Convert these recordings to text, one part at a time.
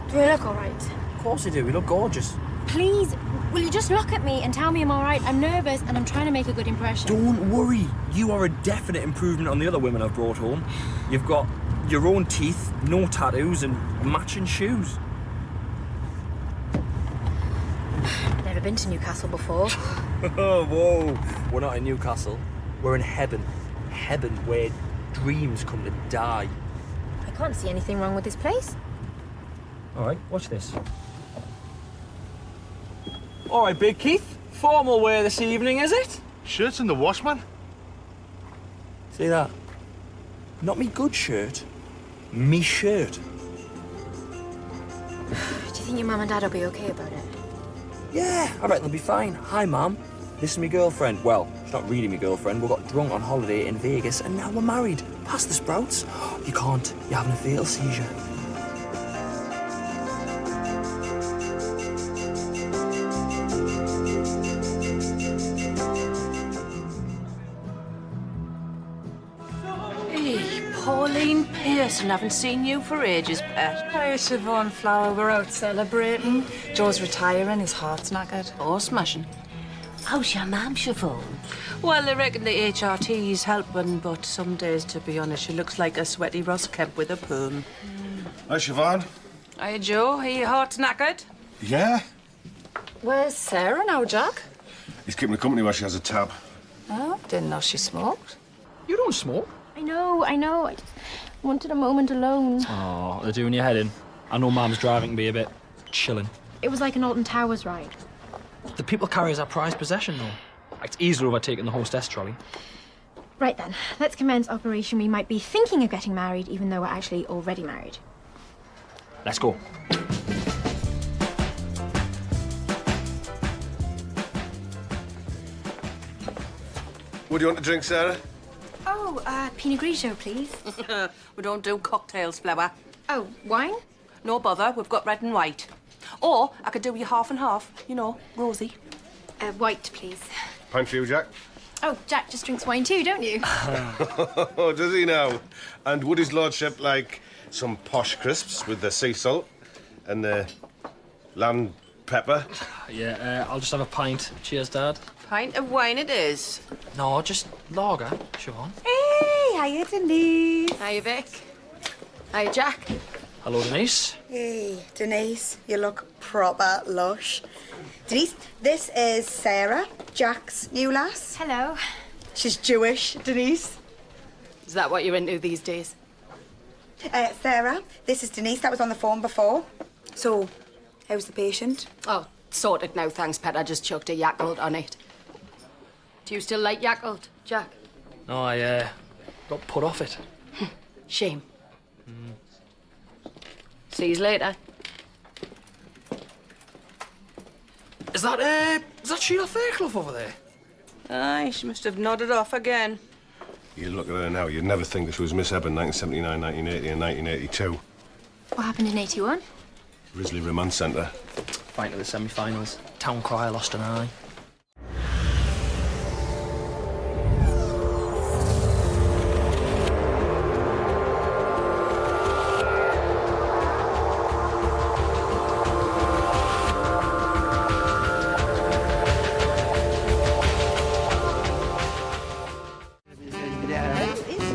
Do I look all right? Of course you do. You look gorgeous. Please, will you just look at me and tell me I'm all right? I'm nervous and I'm trying to make a good impression. Don't worry. You are a definite improvement on the other women I've brought home. You've got your own teeth, no tattoos, and matching shoes. Never been to Newcastle before. Oh, whoa. We're not in Newcastle. We're in heaven. Heaven where dreams come to die. I can't see anything wrong with this place. All right, watch this. All right, Big Keith. Formal wear this evening, is it? Shirt's in the wash, man. See that? Not me good shirt. Me shirt. Do you think your mum and dad will be okay about it? Yeah, I reckon they'll be fine. Hi, Mum. This is my girlfriend. Well, she's not really my girlfriend. We got drunk on holiday in Vegas and now we're married. Past the sprouts. You can't. You're having a fatal seizure. Pauline Pearson, haven't seen you for ages, pet. Hi, Siobhan Flower. We're out celebrating. Joe's retiring, his heart's knackered. Oh, smashing. How's your mum, Siobhan? Well, I reckon the HRT's helping, but some days, to be honest, she looks like a sweaty Ross Kemp with a perm. Hi, Siobhan. Hiya, Joe. Are your heart's knackered? Yeah? Where's Sarah now, Jack? He's keeping her company while she has a tab. Oh, didn't know she smoked. You don't smoke? I know. I just wanted a moment alone. Oh, they're doing your head in. I know Mum's driving can be a bit chilling. It was like an Alton Towers ride. The people carry as our prized possession, though. It's easily overtaken the hostess trolley. Right then, let's commence operation. We might be thinking of getting married, even though we're actually already married. Let's go. What do you want to drink, Sarah? Oh, Pinot Grigio, please. We don't do cocktails, Flower. Oh, wine? No bother, we've got red and white. Or I could do you half and half, you know, rosy. White, please. Pint for you, Jack. Oh, Jack just drinks wine too, don't you? Oh, does he now? And would his lordship like some posh crisps with the sea salt and the lamb pepper? Yeah, I'll just have a pint. Cheers, Dad. Pint of wine it is. No, just lager, Siobhan. Hey, hiya, Denise. Hiya, Vic. Hiya, Jack. Hello, Denise. Hey, Denise, you look proper lush. Denise, this is Sarah, Jack's new lass. Hello. She's Jewish, Denise. Is that what you're into these days? Sarah, this is Denise. That was on the phone before. So, how's the patient? Oh, sorted now, thanks, pet. I just chucked a Yakult on it. Do you still like Yakult, Jack? No, I got put off it. Shame. See you later. Is that Sheila Fairclough over there? Aye, she must have nodded off again. You look at her now, you'd never think that she was Miss Eben 1979, 1980 and 1982. What happened in 81? Risley Remand Centre. Fighting to the semi-finals. Town crier lost an eye.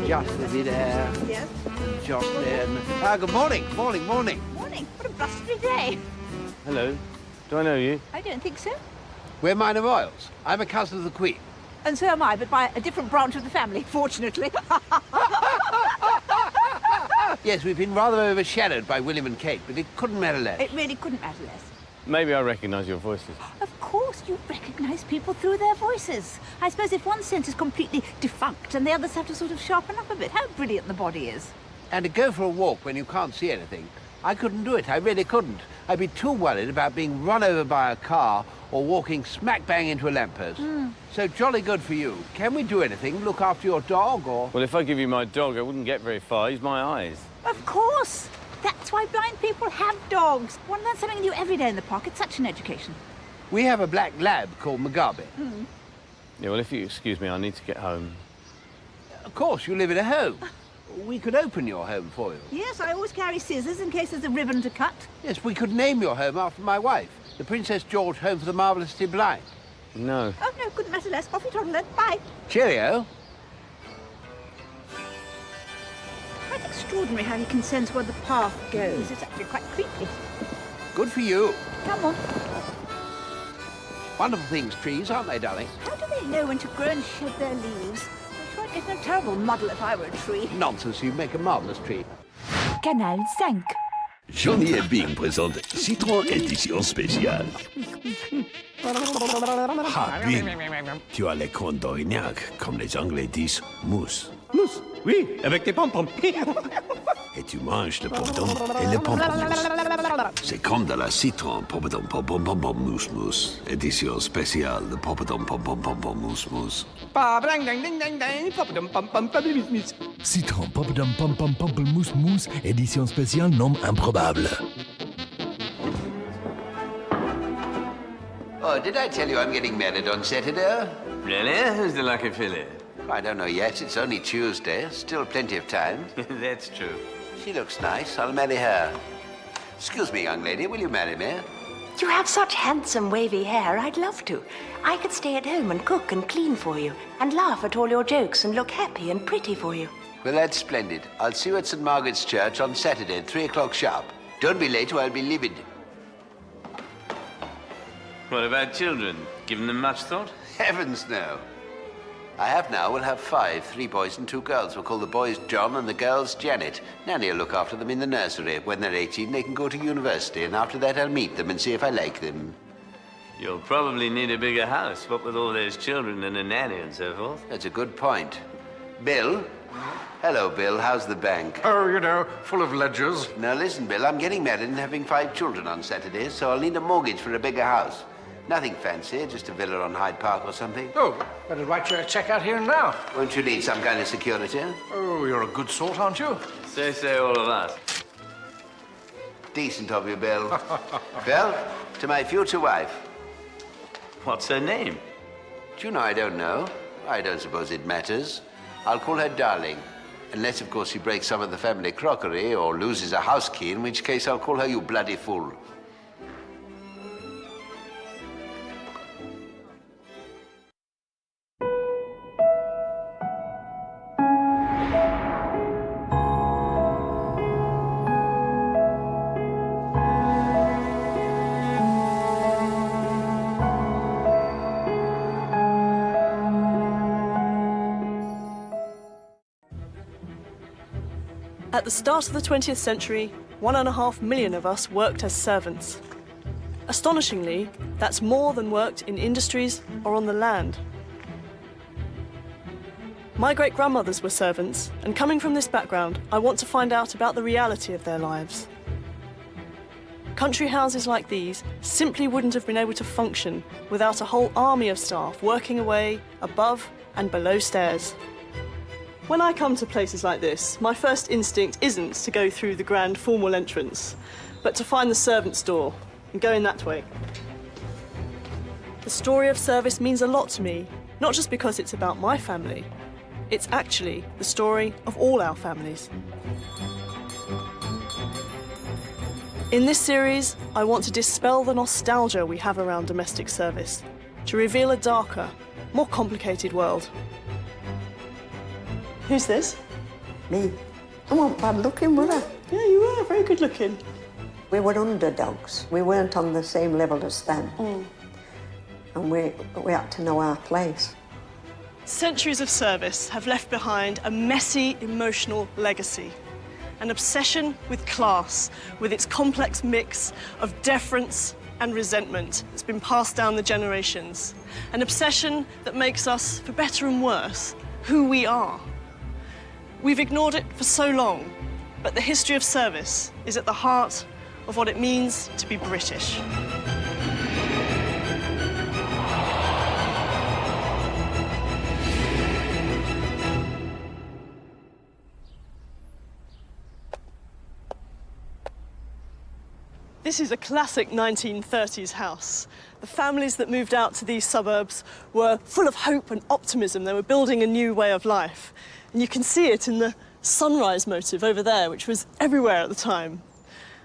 Just there. Yes. Just then. Good morning. Morning. Morning. What a blustery day. Hello. Do I know you? I don't think so. We're minor royals. I'm a cousin of the Queen. And so am I, but by a different branch of the family, fortunately. Yes, we've been rather overshadowed by William and Kate, but it couldn't matter less. It really couldn't matter less. Maybe I recognise your voices. Of course, you recognise people through their voices. I suppose if one sense is completely defunct and the others have to sort of sharpen up a bit. How brilliant the body is. And to go for a walk when you can't see anything, I couldn't do it. I really couldn't. I'd be too worried about being run over by a car or walking smack bang into a lamppost. So jolly good for you. Can we do anything? Look after your dog or... Well, if I give you my dog, I wouldn't get very far. Use my eyes. Of course. That's why blind people have dogs. One learns something new every day in the park. It's such an education. We have a black lab called Mugabe. Yeah, well, if you excuse me, I need to get home. Of course, you live at a home. We could open your home for you. Yes, I always carry scissors in case there's a ribbon to cut. Yes, we could name your home after my wife, the Princess George Home for the Marvellously Blind. No. Oh, no, couldn't matter less. Off you toddle then. Bye. Cheerio. Quite extraordinary how you can sense where the path goes. It's actually quite creepy. Good for you. Come on. Wonderful things, trees, aren't they, darling? How do they know when to grow and shed their leaves? I'm sure I'd get in a terrible muddle if I were a tree. Nonsense, you make a marvellous tree. Canal 5. Johnny et Bing présente Citron édition spéciale. Ah, Bing, tu as les cornes d'Orignac, comme les Anglais disent mousse. Mousse, oui, avec des pom-poms. Et tu manges le pompon et le pamplemousse. C'est comme de la citron, pompon, pompon, pompon, mousse, mousse. Édition spéciale de pompon, pompon, pompon, mousse, mousse. Citron, pompon, pompon, pompon, mousse, mousse. Édition spéciale, nom improbable. Oh, did I tell you I'm getting married on Saturday? Really? Who's the lucky filly? I don't know yet. It's only Tuesday. Still plenty of time. That's true. She looks nice. I'll marry her. Excuse me, young lady. Will you marry me? You have such handsome, wavy hair. I'd love to. I could stay at home and cook and clean for you, and laugh at all your jokes and look happy and pretty for you. Well, that's splendid. I'll see you at St. Margaret's Church on Saturday at 3 o'clock sharp. Don't be late or I'll be livid. What about children? Given them much thought? Heavens, no. I have now. We'll have 5, 3 boys and 2 girls. We'll call the boys John and the girls Janet. Nanny will look after them in the nursery. When they're 18, they can go to university, and after that I'll meet them and see if I like them. You'll probably need a bigger house, what with all those children and a nanny and so forth. That's a good point. Bill? Hello, Bill. How's the bank? Oh, you know, full of ledgers. Now, listen, Bill, I'm getting married and having 5 children on Saturday, so I'll need a mortgage for a bigger house. Nothing fancy, just a villa on Hyde Park or something. Oh, better write you a check out here and now. Won't you need some kind of security? Oh, you're a good sort, aren't you? So all of us. Decent of you, Bill. Bill, to my future wife. What's her name? Do you know I don't know? I don't suppose it matters. I'll call her Darling. Unless, of course, she breaks some of the family crockery or loses a house key, in which case I'll call her you bloody fool. At the start of the 20th century, 1.5 million of us worked as servants. Astonishingly, that's more than worked in industries or on the land. My great-grandmothers were servants, and coming from this background, I want to find out about the reality of their lives. Country houses like these simply wouldn't have been able to function without a whole army of staff working away above and below stairs. When I come to places like this, my first instinct isn't to go through the grand formal entrance, but to find the servants' door and go in that way. The story of service means a lot to me, not just because it's about my family. It's actually the story of all our families. In this series, I want to dispel the nostalgia we have around domestic service, to reveal a darker, more complicated world. Who's this? Me. I wasn't bad looking, were I? Yeah, you were. Very good looking. We were underdogs. We weren't on the same level as them. And we had to know our place. Centuries of service have left behind a messy emotional legacy. An obsession with class, with its complex mix of deference and resentment that's been passed down the generations. An obsession that makes us, for better and worse, who we are. We've ignored it for so long, but the history of service is at the heart of what it means to be British. This is a classic 1930s house. The families that moved out to these suburbs were full of hope and optimism. They were building a new way of life. And you can see it in the sunrise motif over there, which was everywhere at the time.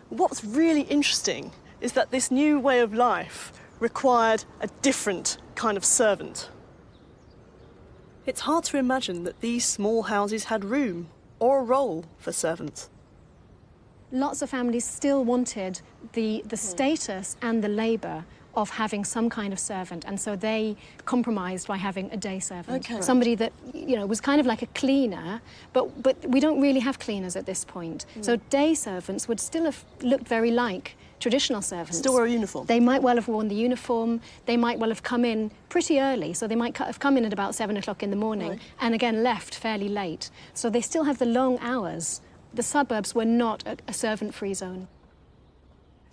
What's really interesting is that this new way of life required a different kind of servant. It's hard to imagine that these small houses had room or a role for servants. Lots of families still wanted the status and the labour of having some kind of servant, and so they compromised by having a day servant. Okay. Somebody that, you know, was kind of like a cleaner, but we don't really have cleaners at this point. So day servants would still have looked very like traditional servants. Still wear a uniform. They might well have worn the uniform, they might well have come in pretty early, so they might have come in at about 7 o'clock in the morning, and again left fairly late. So they still have the long hours. The suburbs were not a servant-free zone.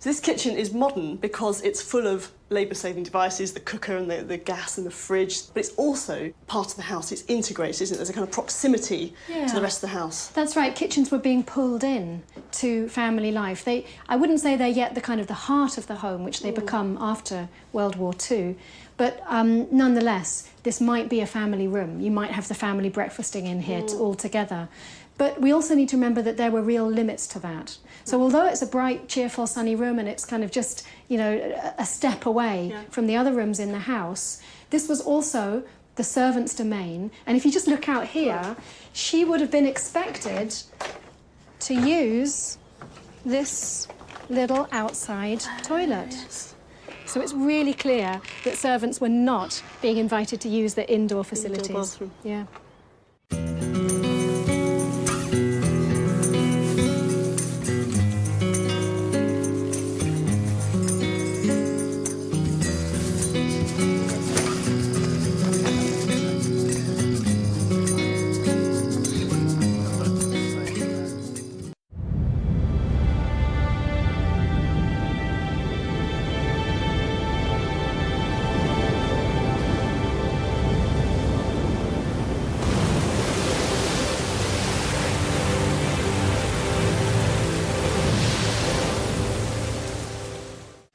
So this kitchen is modern because it's full of labour-saving devices, the cooker and the gas and the fridge, but it's also part of the house. It's integrated, isn't it? There's a kind of proximity to the rest of the house. That's right. Kitchens were being pulled in to family life. I wouldn't say they're yet the kind of the heart of the home, which they become after World War II, but nonetheless, this might be a family room. You might have the family breakfasting in here all together. But we also need to remember that there were real limits to that. So although it's a bright, cheerful, sunny room and it's kind of just, you know, a step away from the other rooms in the house, this was also the servant's domain. And if you just look out here, she would have been expected to use this little outside toilet. So it's really clear that servants were not being invited to use the indoor facilities. Indoor bathroom. Yeah.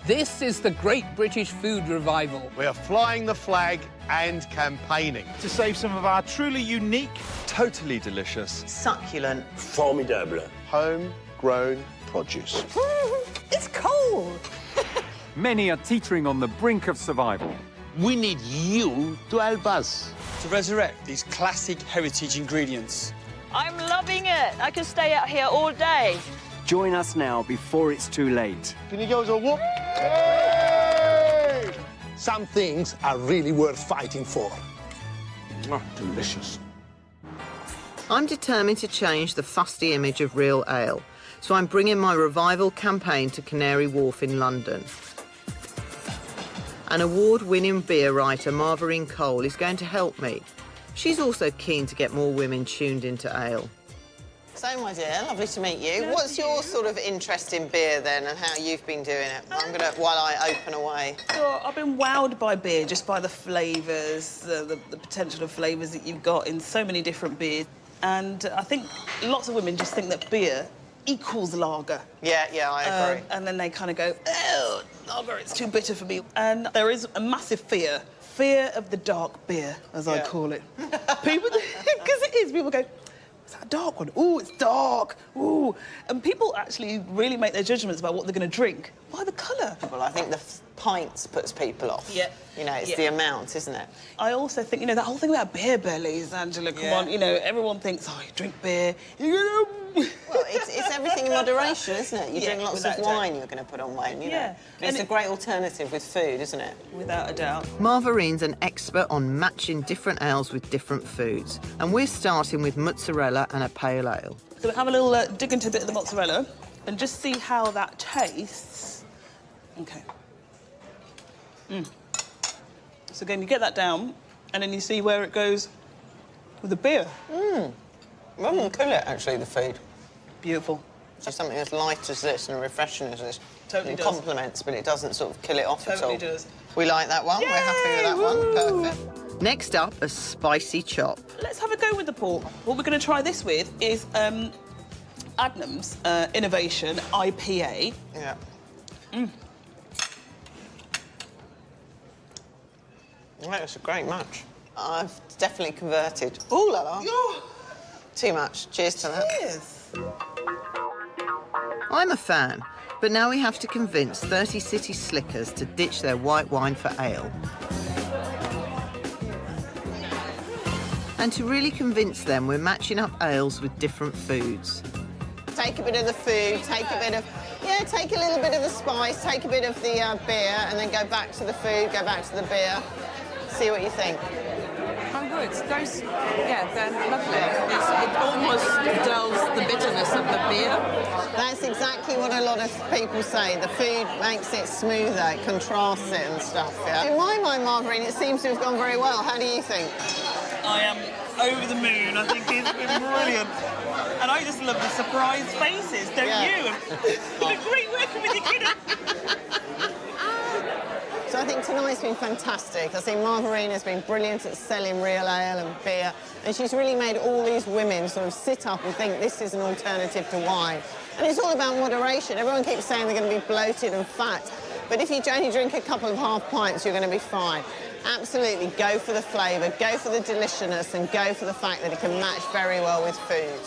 This is the Great British Food Revival. We are flying the flag and campaigning to save some of our truly unique, totally delicious, succulent, formidable, homegrown produce. It's cold. Many are teetering on the brink of survival. We need you to help us. To resurrect these classic heritage ingredients. I'm loving it. I could stay out here all day. Join us now before it's too late. Can you give us a whoop? Yay! Some things are really worth fighting for. Delicious. I'm determined to change the fusty image of real ale, so I'm bringing my revival campaign to Canary Wharf in London. An award-winning beer writer, Marvarine Cole, is going to help me. She's also keen to get more women tuned into ale. So, my dear, lovely to meet you. What's your sort of interest in beer, then, and how you've been doing it? While I open away. So I've been wowed by beer, just by the flavours, the potential of flavours that you've got in so many different beers. And I think lots of women just think that beer equals lager. Yeah, I agree. And then they kind of go, oh, lager, it's too bitter for me. And there is a massive fear of the dark beer, as I call it. People, because it is, people go, is that a dark one? Ooh, it's dark. Ooh. And people actually really make their judgments about what they're going to drink by the colour. Well, I think the pints puts people off. Yeah. You know, it's the amount, isn't it? I also think, you know, that whole thing about beer bellies, Angela, come on. You know, everyone thinks, oh, you drink beer. Well, it's everything in moderation, isn't it? You drink lots of wine, you're going to put on weight, you know. It's a great alternative with food, isn't it? Without a doubt. Marvarine's an expert on matching different ales with different foods, and we're starting with mozzarella and a pale ale. So we'll have a little dig into a bit of the mozzarella and just see how that tastes. OK. So again, you get that down, and then you see where it goes with the beer. Well, we'll kill it, actually, the food. Beautiful. So something as light as this and refreshing as this. Totally does. Complements, but it doesn't sort of kill it off at all. Totally does. We like that one. Yay! We're happy with that one. Perfect. Next up, a spicy chop. Let's have a go with the pork. What we're going to try this with is Adnams Innovation IPA. Yeah. Right, it's a great match. I've definitely converted. Ooh la la. Too much. Cheers to that. Cheers. I'm a fan, but now we have to convince 30 city slickers to ditch their white wine for ale. And to really convince them, we're matching up ales with different foods. Take a bit of the food, take a bit of... Yeah, take a little bit of the spice, take a bit of the beer, and then go back to the food, go back to the beer. See what you think. Oh, good. Those, yeah, they're lovely. It almost dulls the bitterness of the beer. That's exactly what a lot of people say. The food makes it smoother, it contrasts it and stuff, yeah? In my mind, Margarine, it seems to have gone very well. How do you think? I am over the moon. I think it's been brilliant. And I just love the surprise faces, don't you? It's been great working with you, kiddo. So I think tonight's been fantastic. I think Margarine has been brilliant at selling real ale and beer, and she's really made all these women sort of sit up and think this is an alternative to wine. And it's all about moderation. Everyone keeps saying they're going to be bloated and fat, but if you only drink a couple of half pints, you're going to be fine. Absolutely, go for the flavour, go for the deliciousness, and go for the fact that it can match very well with food.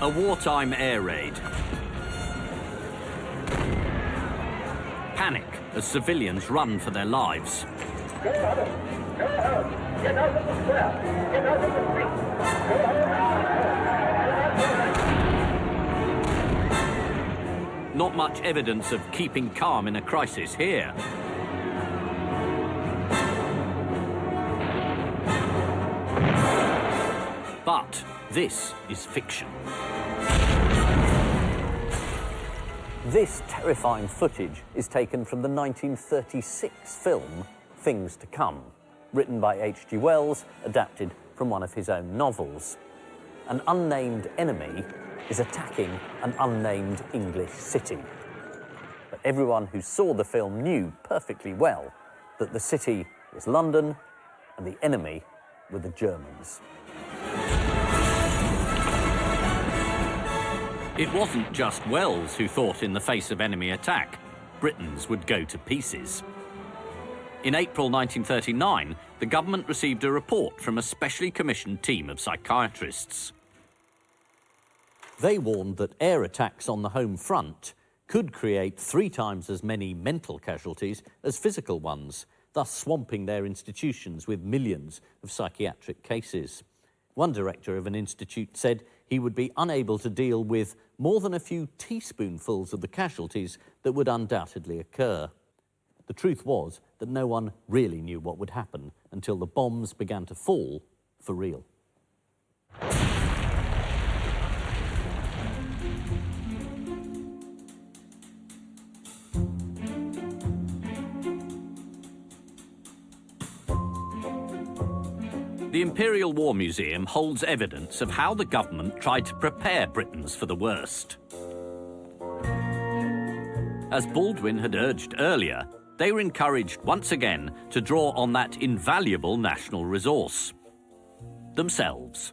A wartime air raid. Panic as civilians run for their lives. Get out of the square! Get out of the street! Not much evidence of keeping calm in a crisis here. But this is fiction. This terrifying footage is taken from the 1936 film Things to Come, written by H.G. Wells, adapted from one of his own novels. An unnamed enemy is attacking an unnamed English city. But everyone who saw the film knew perfectly well that the city was London and the enemy were the Germans. It wasn't just Wells who thought in the face of enemy attack, Britons would go to pieces. In April 1939, the government received a report from a specially commissioned team of psychiatrists. They warned that air attacks on the home front could create 3 times as many mental casualties as physical ones, thus swamping their institutions with millions of psychiatric cases. One director of an institute said he would be unable to deal with more than a few teaspoonfuls of the casualties that would undoubtedly occur. The truth was that no one really knew what would happen until the bombs began to fall for real. The Imperial War Museum holds evidence of how the government tried to prepare Britons for the worst. As Baldwin had urged earlier, they were encouraged once again to draw on that invaluable national resource: themselves.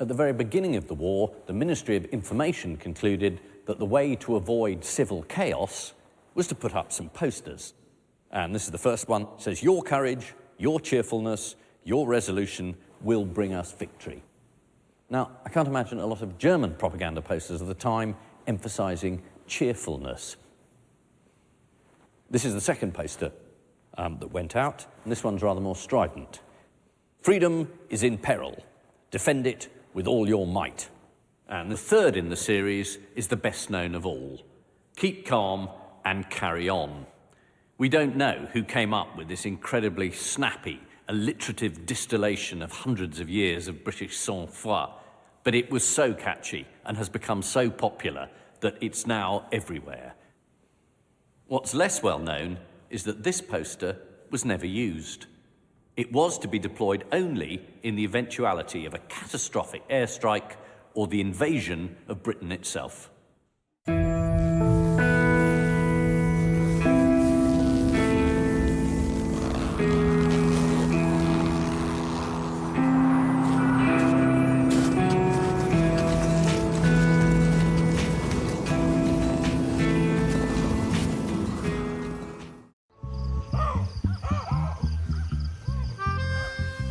At the very beginning of the war, the Ministry of Information concluded that the way to avoid civil chaos was to put up some posters. And this is the first one. It says, "Your courage, your cheerfulness, your resolution will bring us victory." Now, I can't imagine a lot of German propaganda posters of the time emphasising cheerfulness. This is the second poster that went out, and this one's rather more strident. "Freedom is in peril. Defend it with all your might." And the third in the series is the best known of all. "Keep calm and carry on." We don't know who came up with this incredibly snappy, alliterative distillation of hundreds of years of British sang-froid, But it was so catchy and has become so popular that it's now everywhere. What's less well known is that this poster was never used. It was to be deployed only in the eventuality of a catastrophic airstrike or the invasion of Britain itself.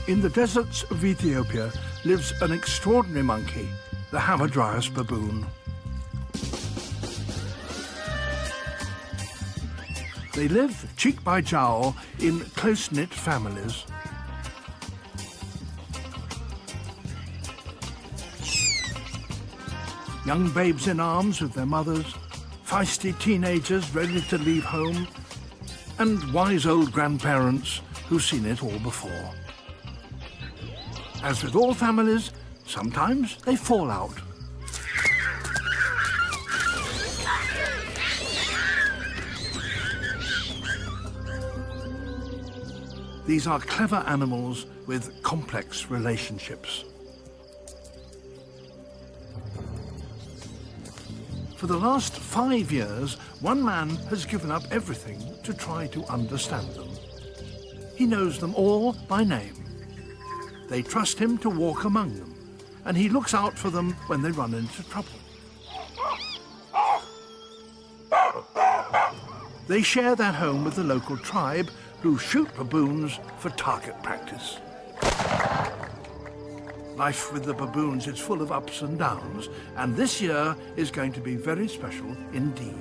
In the deserts of Ethiopia lives an extraordinary monkey, the Hamadryas baboon. They live cheek by jowl in close-knit families. Young babes in arms with their mothers, feisty teenagers ready to leave home, and wise old grandparents who've seen it all before. As with all families, sometimes they fall out. These are clever animals with complex relationships. For the last 5 years, one man has given up everything to try to understand them. He knows them all by name. They trust him to walk among them, and he looks out for them when they run into trouble. They share their home with the local tribe, who shoot baboons for target practice. Life with the baboons is full of ups and downs, and this year is going to be very special indeed.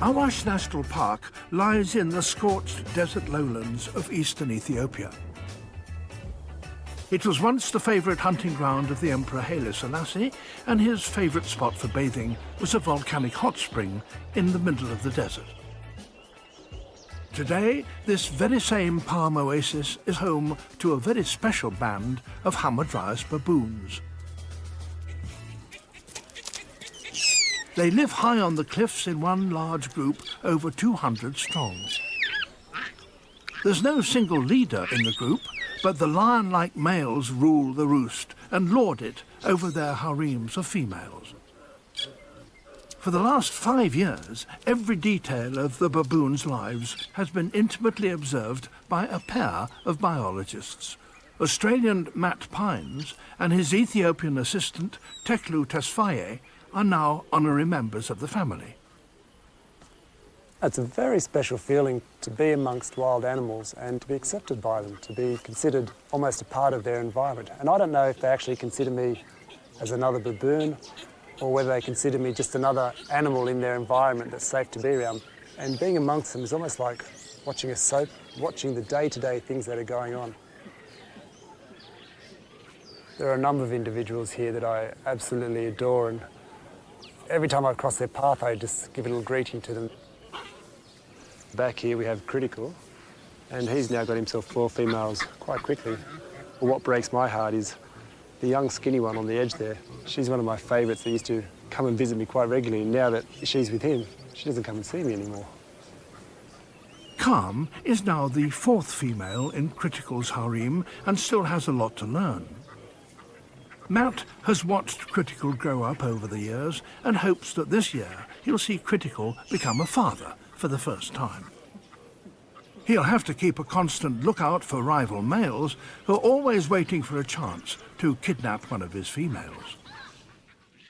Awash National Park lies in the scorched desert lowlands of eastern Ethiopia. It was once the favourite hunting ground of the Emperor Haile Selassie, and his favourite spot for bathing was a volcanic hot spring in the middle of the desert. Today, this very same palm oasis is home to a very special band of Hamadryas baboons. They live high on the cliffs in one large group, over 200 strong. There's no single leader in the group, but the lion-like males rule the roost and lord it over their harems of females. For the last 5 years, every detail of the baboons' lives has been intimately observed by a pair of biologists. Australian Matt Pines and his Ethiopian assistant, Teklu Tesfaye, are now honorary members of the family. It's a very special feeling to be amongst wild animals and to be accepted by them, to be considered almost a part of their environment. And I don't know if they actually consider me as another baboon or whether they consider me just another animal in their environment that's safe to be around. And being amongst them is almost like watching a soap, watching the day-to-day things that are going on. There are a number of individuals here that I absolutely adore, and every time I cross their path, I just give a little greeting to them. Back here we have Critical, and he's now got himself 4 females quite quickly. But what breaks my heart is the young skinny one on the edge there. She's one of my favourites that used to come and visit me quite regularly. Now that she's with him, she doesn't come and see me anymore. Calm is now the 4th female in Critical's harem and still has a lot to learn. Matt has watched Critical grow up over the years and hopes that this year he'll see Critical become a father for the first time. He'll have to keep a constant lookout for rival males who are always waiting for a chance to kidnap one of his females.